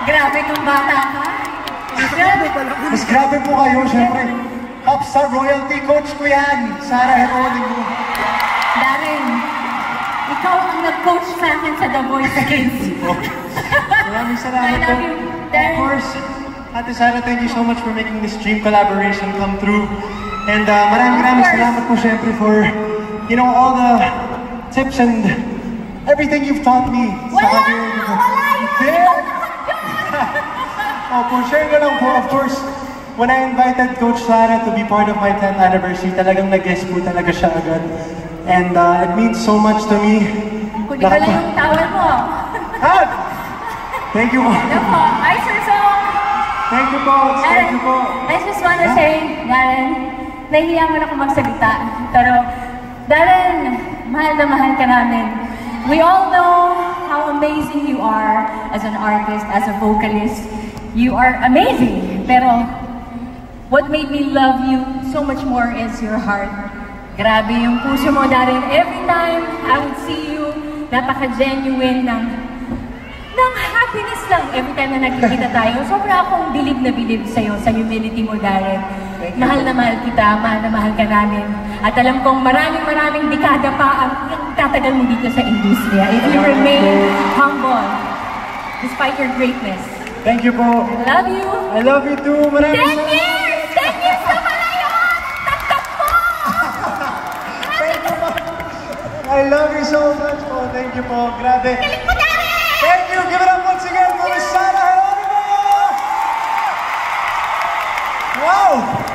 Grabe kang bata ka. Mas grabe po kayo, syempre. Upstar royalty coach ko yan, Sarah Heronimo. Darren, ikaw ang nag-coach sa akin sa The Voice Kids. Maraming salamat po. Of course, Ate Sarah, thank you so much for making this dream collaboration come through. And maraming salamat po syempre for, you know, all the tips and everything you've taught me. Wala yun! Opo, share ko lang po, of course, when I invited Coach Sarah to be part of my 10th anniversary, talagang nag-guest po talaga siya agad. And it means so much to me. Kundi ka lang yung towel mo. Thank you po. Hello po. Hi, Sir Song. Thank you po. Thank you po. I just want to say, Darren, nahihiya mo na ako magsalita. Pero, Darren, mahal na mahal ka namin. We all know how amazing you are as an artist, as a vocalist. You are amazing. Pero what made me love you so much more is your heart. Grabe yung puso mo, Darren. Every time I would see you, napaka-genuine ng happiness lang. Every time na nagkikita tayo, sobra akong bilib na bilib sa'yo, sa humility mo, Darren. Mahal na mahal kita, mahal na mahal ka namin. At alam kong maraming dekada pa ang tatagal mo dito sa industriya. If you remain humble, despite your greatness. Thank you po. I love you. I love you too. 10 years! 10 years na pala yun! Tagtag po! Thank you po. I love you so much po. Thank you po. Grabe. Galing mo, Darren! Thank you. Give it up once again for Miss Sara Geronimo! Wow!